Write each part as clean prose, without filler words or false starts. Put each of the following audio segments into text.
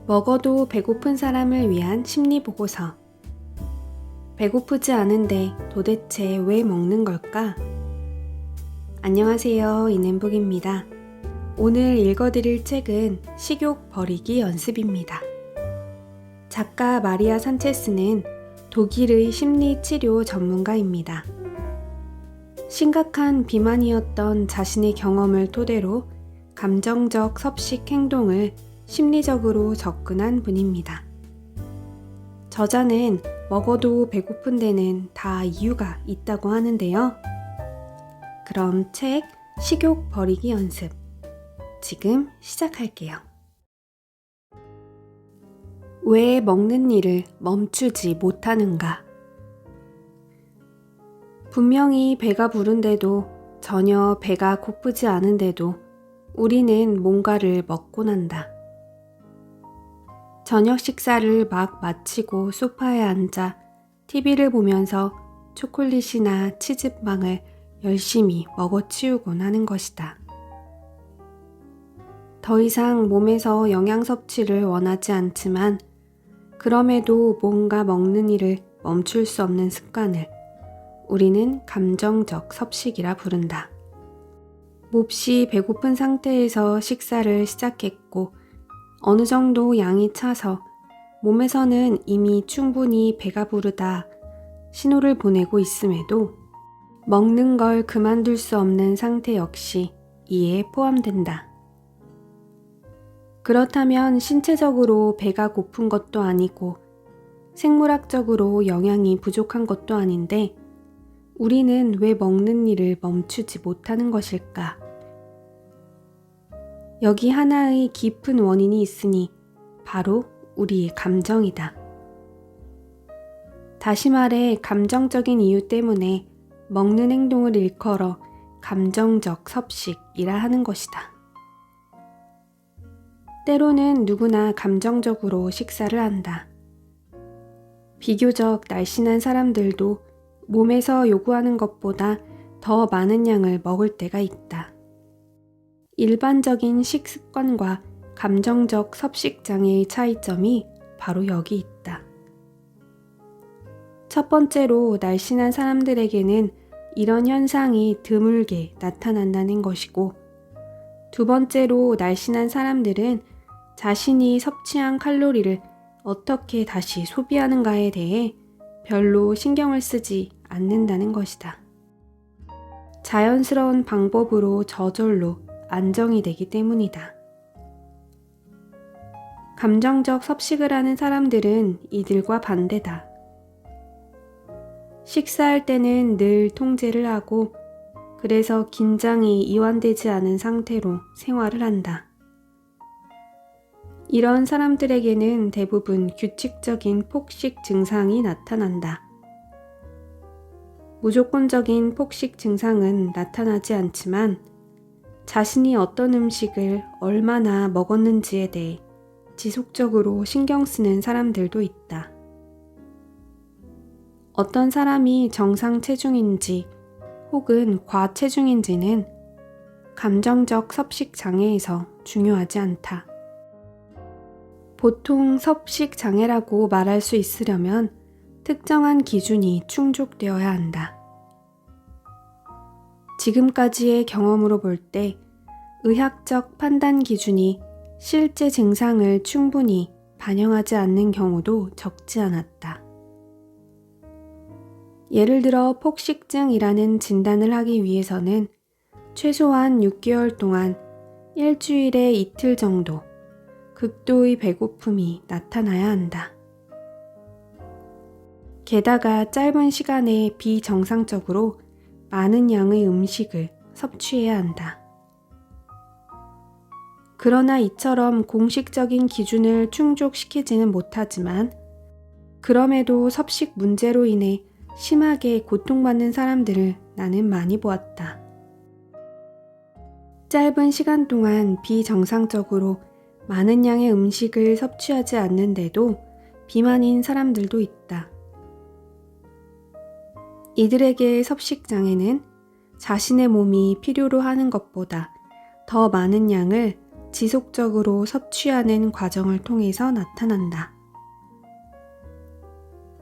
먹어도 배고픈 사람을 위한 심리보고서. 배고프지 않은데 도대체 왜 먹는 걸까? 안녕하세요, 이는북입니다. 오늘 읽어드릴 책은 식욕 버리기 연습입니다. 작가 마리아 산체스는 독일의 심리치료 전문가입니다. 심각한 비만이었던 자신의 경험을 토대로 감정적 섭식 행동을 심리적으로 접근한 분입니다. 저자는 먹어도 배고픈 데는 다 이유가 있다고 하는데요. 그럼 책 식욕 버리기 연습 지금 시작할게요. 왜 먹는 일을 멈추지 못하는가? 분명히 배가 부른데도 전혀 배가 고프지 않은데도 우리는 뭔가를 먹곤 한다. 저녁 식사를 막 마치고 소파에 앉아 TV를 보면서 초콜릿이나 치즈빵을 열심히 먹어치우곤 하는 것이다. 더 이상 몸에서 영양 섭취를 원하지 않지만 그럼에도 뭔가 먹는 일을 멈출 수 없는 습관을 우리는 감정적 섭식이라 부른다. 몹시 배고픈 상태에서 식사를 시작했고 어느 정도 양이 차서 몸에서는 이미 충분히 배가 부르다 신호를 보내고 있음에도 먹는 걸 그만둘 수 없는 상태 역시 이에 포함된다. 그렇다면 신체적으로 배가 고픈 것도 아니고 생물학적으로 영양이 부족한 것도 아닌데 우리는 왜 먹는 일을 멈추지 못하는 것일까? 여기 하나의 깊은 원인이 있으니 바로 우리의 감정이다. 다시 말해 감정적인 이유 때문에 먹는 행동을 일컬어 감정적 섭식이라 하는 것이다. 때로는 누구나 감정적으로 식사를 한다. 비교적 날씬한 사람들도 몸에서 요구하는 것보다 더 많은 양을 먹을 때가 있다. 일반적인 식습관과 감정적 섭식장애의 차이점이 바로 여기 있다. 첫 번째로 날씬한 사람들에게는 이런 현상이 드물게 나타난다는 것이고, 두 번째로 날씬한 사람들은 자신이 섭취한 칼로리를 어떻게 다시 소비하는가에 대해 별로 신경을 쓰지 않는다는 것이다. 자연스러운 방법으로 저절로 안정이 되기 때문이다. 감정적 섭식을 하는 사람들은 이들과 반대다. 식사할 때는 늘 통제를 하고 그래서 긴장이 이완되지 않은 상태로 생활을 한다. 이런 사람들에게는 대부분 규칙적인 폭식 증상이 나타난다. 무조건적인 폭식 증상은 나타나지 않지만 자신이 어떤 음식을 얼마나 먹었는지에 대해 지속적으로 신경 쓰는 사람들도 있다. 어떤 사람이 정상 체중인지 혹은 과체중인지는 감정적 섭식 장애에서 중요하지 않다. 보통 섭식 장애라고 말할 수 있으려면 특정한 기준이 충족되어야 한다. 지금까지의 경험으로 볼 때 의학적 판단 기준이 실제 증상을 충분히 반영하지 않는 경우도 적지 않았다. 예를 들어 폭식증이라는 진단을 하기 위해서는 최소한 6개월 동안 일주일에 이틀 정도 극도의 배고픔이 나타나야 한다. 게다가 짧은 시간에 비정상적으로 많은 양의 음식을 섭취해야 한다. 그러나 이처럼 공식적인 기준을 충족시키지는 못하지만 그럼에도 섭식 문제로 인해 심하게 고통받는 사람들을 나는 많이 보았다. 짧은 시간 동안 비정상적으로 많은 양의 음식을 섭취하지 않는데도 비만인 사람들도 있다. 이들에게 섭식장애는 자신의 몸이 필요로 하는 것보다 더 많은 양을 지속적으로 섭취하는 과정을 통해서 나타난다.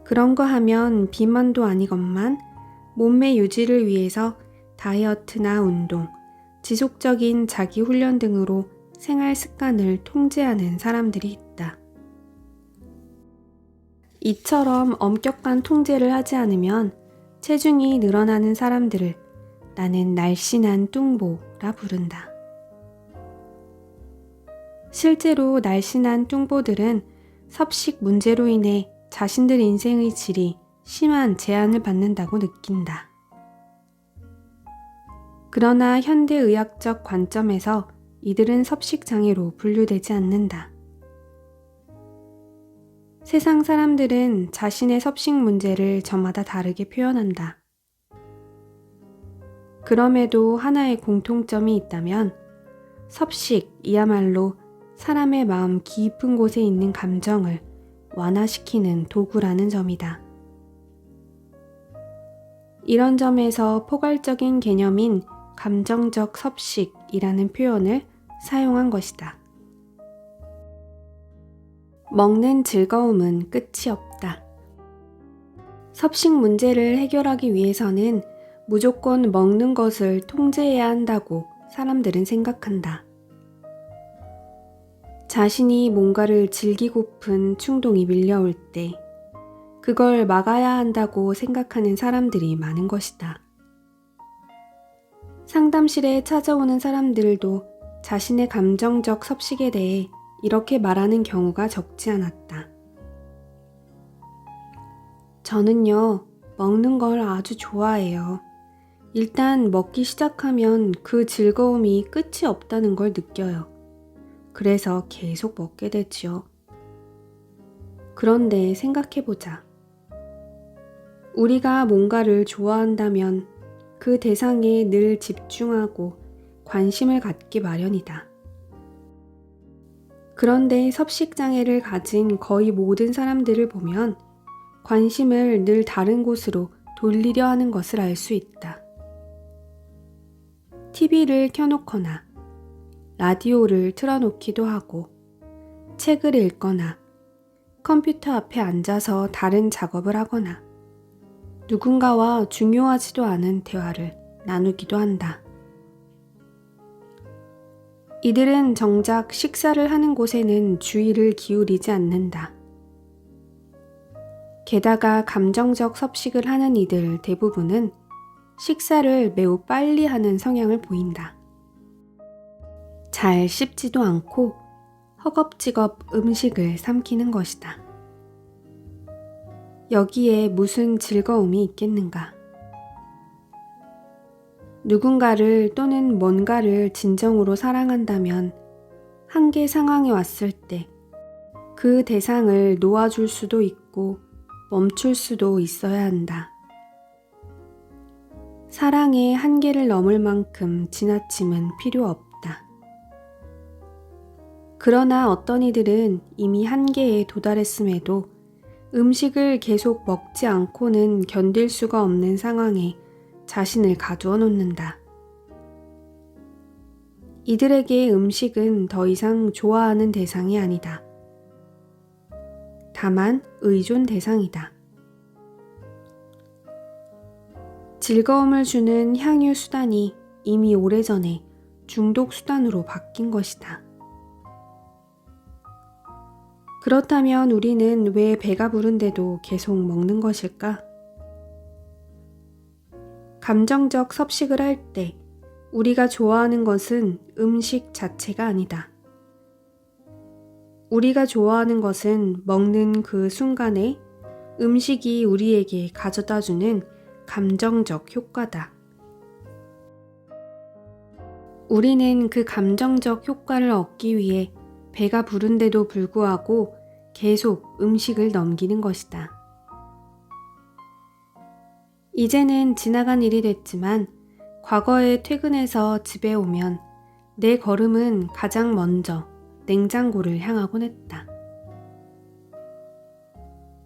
그런 거 하면 비만도 아니건만 몸매 유지를 위해서 다이어트나 운동, 지속적인 자기 훈련 등으로 생활 습관을 통제하는 사람들이 있다. 이처럼 엄격한 통제를 하지 않으면 체중이 늘어나는 사람들을 나는 날씬한 뚱보라 부른다. 실제로 날씬한 뚱보들은 섭식 문제로 인해 자신들 인생의 질이 심한 제한을 받는다고 느낀다. 그러나 현대의학적 관점에서 이들은 섭식장애로 분류되지 않는다. 세상 사람들은 자신의 섭식 문제를 저마다 다르게 표현한다. 그럼에도 하나의 공통점이 있다면 섭식이야말로 사람의 마음 깊은 곳에 있는 감정을 완화시키는 도구라는 점이다. 이런 점에서 포괄적인 개념인 감정적 섭식이라는 표현을 사용한 것이다. 먹는 즐거움은 끝이 없다. 섭식 문제를 해결하기 위해서는 무조건 먹는 것을 통제해야 한다고 사람들은 생각한다. 자신이 뭔가를 즐기고픈 충동이 밀려올 때 그걸 막아야 한다고 생각하는 사람들이 많은 것이다. 상담실에 찾아오는 사람들도 자신의 감정적 섭식에 대해 이렇게 말하는 경우가 적지 않았다. 저는요, 먹는 걸 아주 좋아해요. 일단 먹기 시작하면 그 즐거움이 끝이 없다는 걸 느껴요. 그래서 계속 먹게 되지요. 그런데 생각해보자. 우리가 뭔가를 좋아한다면 그 대상에 늘 집중하고 관심을 갖기 마련이다. 그런데 섭식장애를 가진 거의 모든 사람들을 보면 관심을 늘 다른 곳으로 돌리려 하는 것을 알 수 있다. TV를 켜놓거나 라디오를 틀어놓기도 하고 책을 읽거나 컴퓨터 앞에 앉아서 다른 작업을 하거나 누군가와 중요하지도 않은 대화를 나누기도 한다. 이들은 정작 식사를 하는 곳에는 주의를 기울이지 않는다. 게다가 감정적 섭식을 하는 이들 대부분은 식사를 매우 빨리 하는 성향을 보인다. 잘 씹지도 않고 허겁지겁 음식을 삼키는 것이다. 여기에 무슨 즐거움이 있겠는가? 누군가를 또는 뭔가를 진정으로 사랑한다면 한계 상황에 왔을 때 그 대상을 놓아줄 수도 있고 멈출 수도 있어야 한다. 사랑의 한계를 넘을 만큼 지나침은 필요 없다. 그러나 어떤 이들은 이미 한계에 도달했음에도 음식을 계속 먹지 않고는 견딜 수가 없는 상황에 자신을 가두어 놓는다. 이들에게 음식은 더 이상 좋아하는 대상이 아니다. 다만 의존 대상이다. 즐거움을 주는 향유 수단이 이미 오래전에 중독 수단으로 바뀐 것이다. 그렇다면 우리는 왜 배가 부른데도 계속 먹는 것일까? 감정적 섭식을 할 때 우리가 좋아하는 것은 음식 자체가 아니다. 우리가 좋아하는 것은 먹는 그 순간에 음식이 우리에게 가져다주는 감정적 효과다. 우리는 그 감정적 효과를 얻기 위해 배가 부른데도 불구하고 계속 음식을 넘기는 것이다. 이제는 지나간 일이 됐지만 과거에 퇴근해서 집에 오면 내 걸음은 가장 먼저 냉장고를 향하곤 했다.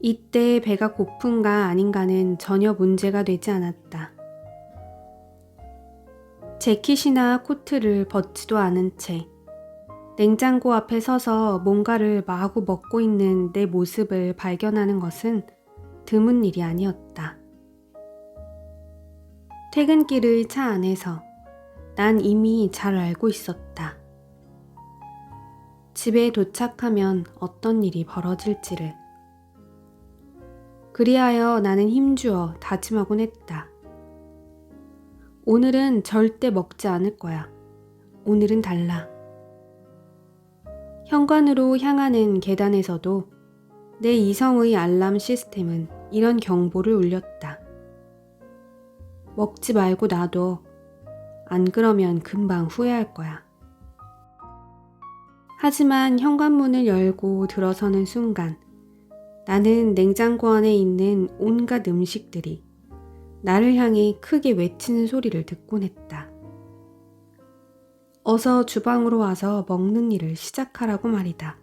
이때 배가 고픈가 아닌가는 전혀 문제가 되지 않았다. 재킷이나 코트를 벗지도 않은 채 냉장고 앞에 서서 뭔가를 마구 먹고 있는 내 모습을 발견하는 것은 드문 일이 아니었다. 퇴근길의 차 안에서 난 이미 잘 알고 있었다. 집에 도착하면 어떤 일이 벌어질지를. 그리하여 나는 힘주어 다짐하곤 했다. 오늘은 절대 먹지 않을 거야. 오늘은 달라. 현관으로 향하는 계단에서도 내 이성의 알람 시스템은 이런 경보를 울렸다. 먹지 말고 놔둬. 안 그러면 금방 후회할 거야. 하지만 현관문을 열고 들어서는 순간 나는 냉장고 안에 있는 온갖 음식들이 나를 향해 크게 외치는 소리를 듣곤 했다. 어서 주방으로 와서 먹는 일을 시작하라고 말이다.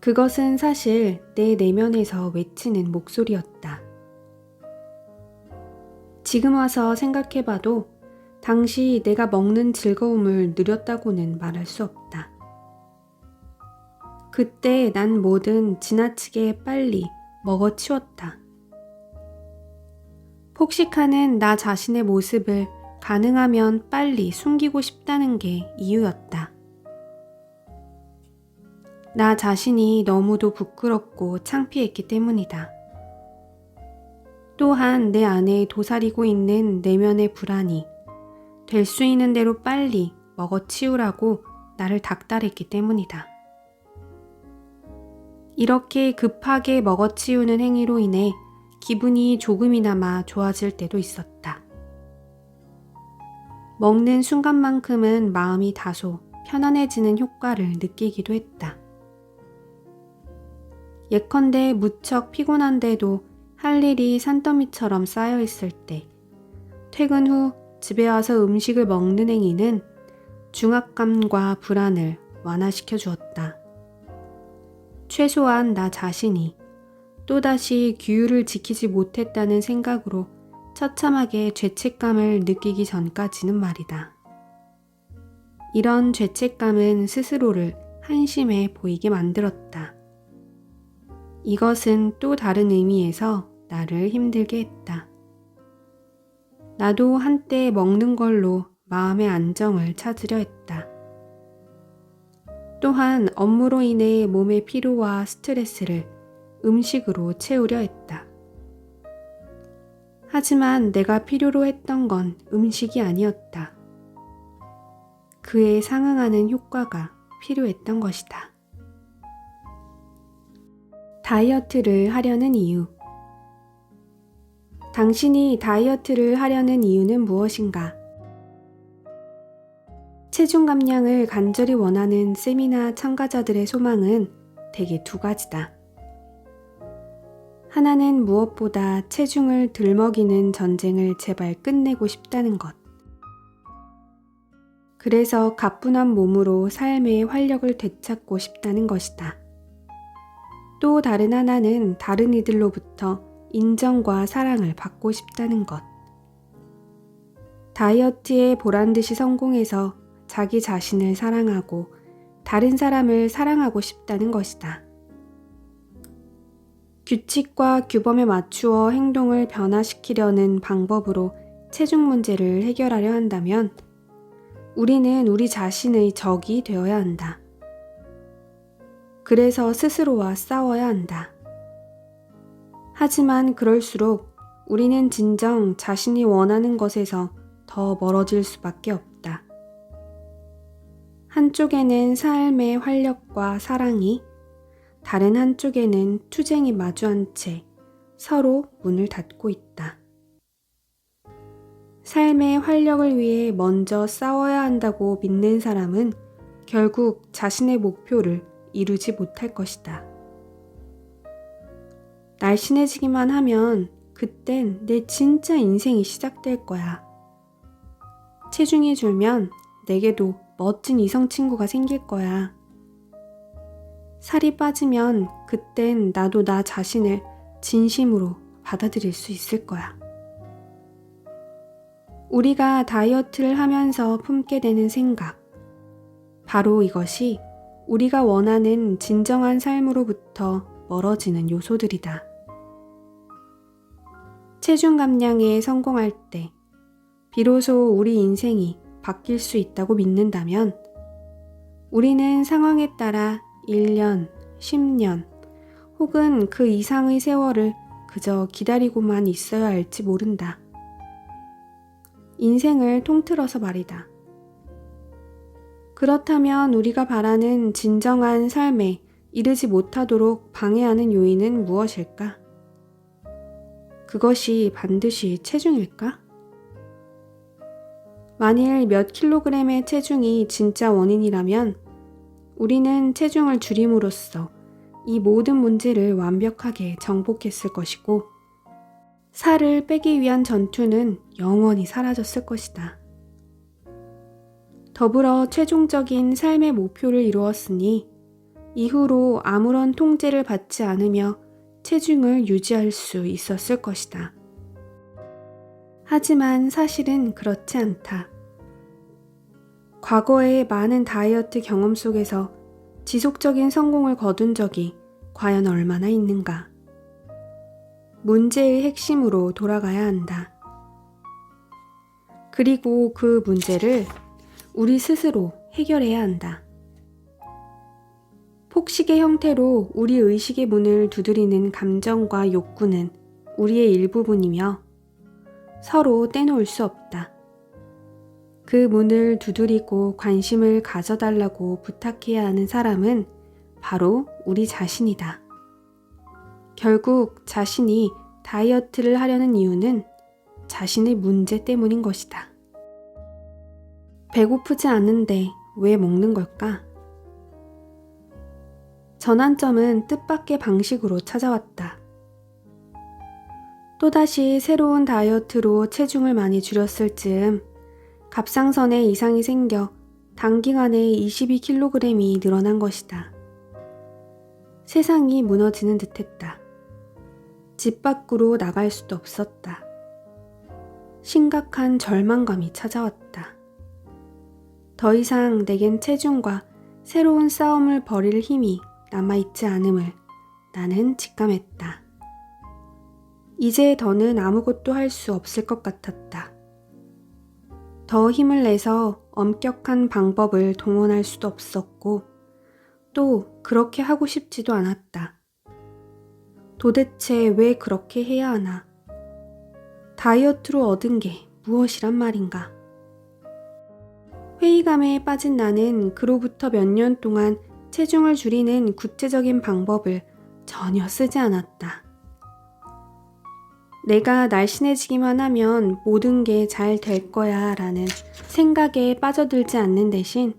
그것은 사실 내 내면에서 외치는 목소리였다. 지금 와서 생각해봐도 당시 내가 먹는 즐거움을 누렸다고는 말할 수 없다. 그때 난 뭐든 지나치게 빨리 먹어치웠다. 폭식하는 나 자신의 모습을 가능하면 빨리 숨기고 싶다는 게 이유였다. 나 자신이 너무도 부끄럽고 창피했기 때문이다. 또한 내 안에 도사리고 있는 내면의 불안이 될 수 있는 대로 빨리 먹어치우라고 나를 닥달했기 때문이다. 이렇게 급하게 먹어치우는 행위로 인해 기분이 조금이나마 좋아질 때도 있었다. 먹는 순간만큼은 마음이 다소 편안해지는 효과를 느끼기도 했다. 예컨대 무척 피곤한데도 할 일이 산더미처럼 쌓여있을 때 퇴근 후 집에 와서 음식을 먹는 행위는 중압감과 불안을 완화시켜 주었다. 최소한 나 자신이 또다시 규율을 지키지 못했다는 생각으로 처참하게 죄책감을 느끼기 전까지는 말이다. 이런 죄책감은 스스로를 한심해 보이게 만들었다. 이것은 또 다른 의미에서 나를 힘들게 했다. 나도 한때 먹는 걸로 마음의 안정을 찾으려 했다. 또한 업무로 인해 몸의 피로와 스트레스를 음식으로 채우려 했다. 하지만 내가 필요로 했던 건 음식이 아니었다. 그에 상응하는 효과가 필요했던 것이다. 다이어트를 하려는 이유. 당신이 다이어트를 하려는 이유는 무엇인가? 체중 감량을 간절히 원하는 세미나 참가자들의 소망은 대개 두 가지다. 하나는 무엇보다 체중을 들먹이는 전쟁을 제발 끝내고 싶다는 것. 그래서 가뿐한 몸으로 삶의 활력을 되찾고 싶다는 것이다. 또 다른 하나는 다른 이들로부터 인정과 사랑을 받고 싶다는 것. 다이어트에 보란듯이 성공해서 자기 자신을 사랑하고 다른 사람을 사랑하고 싶다는 것이다. 규칙과 규범에 맞추어 행동을 변화시키려는 방법으로 체중 문제를 해결하려 한다면 우리는 우리 자신의 적이 되어야 한다. 그래서 스스로와 싸워야 한다. 하지만 그럴수록 우리는 진정 자신이 원하는 것에서 더 멀어질 수밖에 없다. 한쪽에는 삶의 활력과 사랑이, 다른 한쪽에는 투쟁이 마주한 채 서로 문을 닫고 있다. 삶의 활력을 위해 먼저 싸워야 한다고 믿는 사람은 결국 자신의 목표를 이루지 못할 것이다. 날씬해지기만 하면 그땐 내 진짜 인생이 시작될 거야. 체중이 줄면 내게도 멋진 이성 친구가 생길 거야. 살이 빠지면 그땐 나도 나 자신을 진심으로 받아들일 수 있을 거야. 우리가 다이어트를 하면서 품게 되는 생각, 바로 이것이 우리가 원하는 진정한 삶으로부터 멀어지는 요소들이다. 체중 감량에 성공할 때 비로소 우리 인생이 바뀔 수 있다고 믿는다면 우리는 상황에 따라 1년, 10년 혹은 그 이상의 세월을 그저 기다리고만 있어야 할지 모른다. 인생을 통틀어서 말이다. 그렇다면 우리가 바라는 진정한 삶에 이르지 못하도록 방해하는 요인은 무엇일까? 그것이 반드시 체중일까? 만일 몇 킬로그램의 체중이 진짜 원인이라면 우리는 체중을 줄임으로써 이 모든 문제를 완벽하게 정복했을 것이고 살을 빼기 위한 전투는 영원히 사라졌을 것이다. 더불어 최종적인 삶의 목표를 이루었으니 이후로 아무런 통제를 받지 않으며 체중을 유지할 수 있었을 것이다. 하지만 사실은 그렇지 않다. 과거의 많은 다이어트 경험 속에서 지속적인 성공을 거둔 적이 과연 얼마나 있는가? 문제의 핵심으로 돌아가야 한다. 그리고 그 문제를 우리 스스로 해결해야 한다. 폭식의 형태로 우리 의식의 문을 두드리는 감정과 욕구는 우리의 일부분이며 서로 떼놓을 수 없다. 그 문을 두드리고 관심을 가져달라고 부탁해야 하는 사람은 바로 우리 자신이다. 결국 자신이 다이어트를 하려는 이유는 자신의 문제 때문인 것이다. 배고프지 않은데 왜 먹는 걸까? 전환점은 뜻밖의 방식으로 찾아왔다. 또다시 새로운 다이어트로 체중을 많이 줄였을 즈음 갑상선에 이상이 생겨 단기간에 22kg이 늘어난 것이다. 세상이 무너지는 듯했다. 집 밖으로 나갈 수도 없었다. 심각한 절망감이 찾아왔다. 더 이상 내겐 체중과 새로운 싸움을 벌일 힘이 남아있지 않음을 나는 직감했다. 이제 더는 아무것도 할 수 없을 것 같았다. 더 힘을 내서 엄격한 방법을 동원할 수도 없었고 또 그렇게 하고 싶지도 않았다. 도대체 왜 그렇게 해야 하나? 다이어트로 얻은 게 무엇이란 말인가? 회의감에 빠진 나는 그로부터 몇 년 동안 체중을 줄이는 구체적인 방법을 전혀 쓰지 않았다. 내가 날씬해지기만 하면 모든 게 잘 될 거야 라는 생각에 빠져들지 않는 대신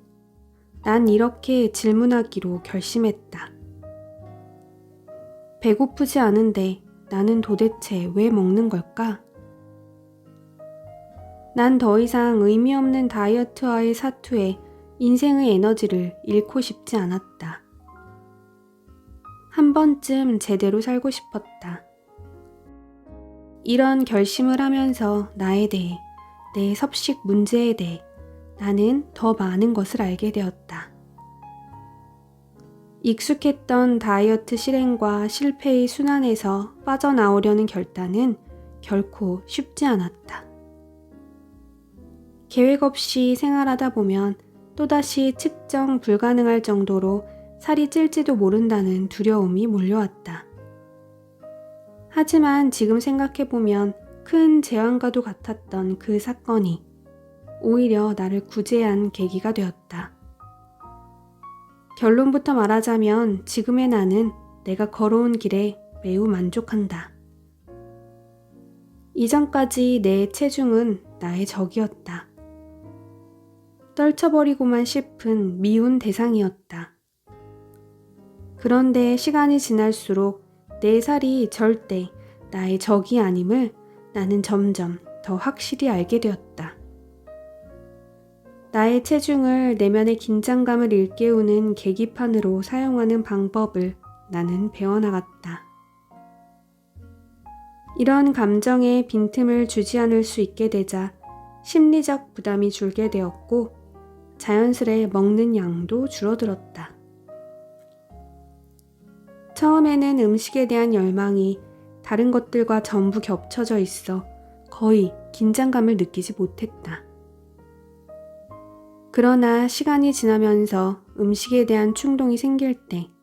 난 이렇게 질문하기로 결심했다. 배고프지 않은데 나는 도대체 왜 먹는 걸까? 난 더 이상 의미 없는 다이어트와의 사투에 인생의 에너지를 잃고 싶지 않았다. 한 번쯤 제대로 살고 싶었다. 이런 결심을 하면서 나에 대해, 내 섭식 문제에 대해 나는 더 많은 것을 알게 되었다. 익숙했던 다이어트 실행과 실패의 순환에서 빠져나오려는 결단은 결코 쉽지 않았다. 계획 없이 생활하다 보면 또다시 측정 불가능할 정도로 살이 찔지도 모른다는 두려움이 몰려왔다. 하지만 지금 생각해보면 큰 재앙과도 같았던 그 사건이 오히려 나를 구제한 계기가 되었다. 결론부터 말하자면 지금의 나는 내가 걸어온 길에 매우 만족한다. 이전까지 내 체중은 나의 적이었다. 떨쳐버리고만 싶은 미운 대상이었다. 그런데 시간이 지날수록 내 살이 절대 나의 적이 아님을 나는 점점 더 확실히 알게 되었다. 나의 체중을 내면의 긴장감을 일깨우는 계기판으로 사용하는 방법을 나는 배워나갔다. 이런 감정에 빈틈을 주지 않을 수 있게 되자 심리적 부담이 줄게 되었고 자연스레 먹는 양도 줄어들었다. 처음에는 음식에 대한 열망이 다른 것들과 전부 겹쳐져 있어 거의 긴장감을 느끼지 못했다. 그러나 시간이 지나면서 음식에 대한 충동이 생길 때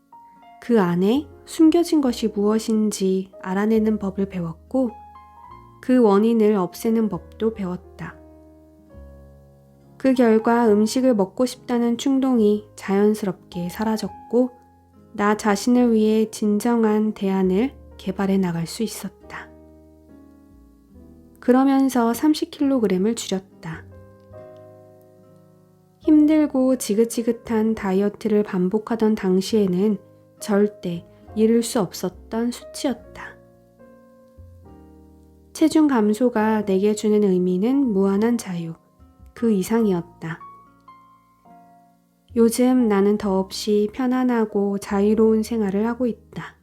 그 안에 숨겨진 것이 무엇인지 알아내는 법을 배웠고 그 원인을 없애는 법도 배웠다. 그 결과 음식을 먹고 싶다는 충동이 자연스럽게 사라졌고 나 자신을 위해 진정한 대안을 개발해 나갈 수 있었다. 그러면서 30kg을 줄였다. 힘들고 지긋지긋한 다이어트를 반복하던 당시에는 절대 이룰 수 없었던 수치였다. 체중 감소가 내게 주는 의미는 무한한 자유, 그 이상이었다. 요즘 나는 더없이 편안하고 자유로운 생활을 하고 있다.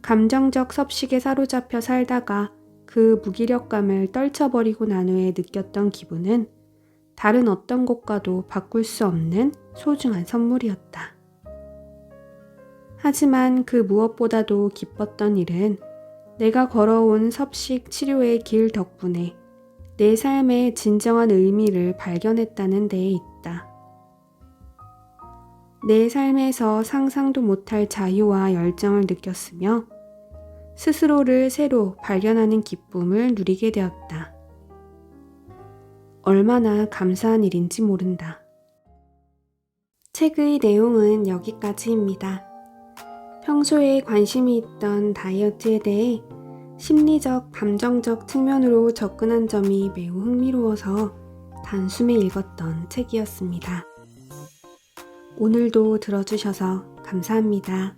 감정적 섭식에 사로잡혀 살다가 그 무기력감을 떨쳐버리고 난 후에 느꼈던 기분은 다른 어떤 것과도 바꿀 수 없는 소중한 선물이었다. 하지만 그 무엇보다도 기뻤던 일은 내가 걸어온 섭식 치료의 길 덕분에 내 삶의 진정한 의미를 발견했다는 데에 있다. 내 삶에서 상상도 못할 자유와 열정을 느꼈으며 스스로를 새로 발견하는 기쁨을 누리게 되었다. 얼마나 감사한 일인지 모른다. 책의 내용은 여기까지입니다. 평소에 관심이 있던 다이어트에 대해 심리적, 감정적 측면으로 접근한 점이 매우 흥미로워서 단숨에 읽었던 책이었습니다. 오늘도 들어주셔서 감사합니다.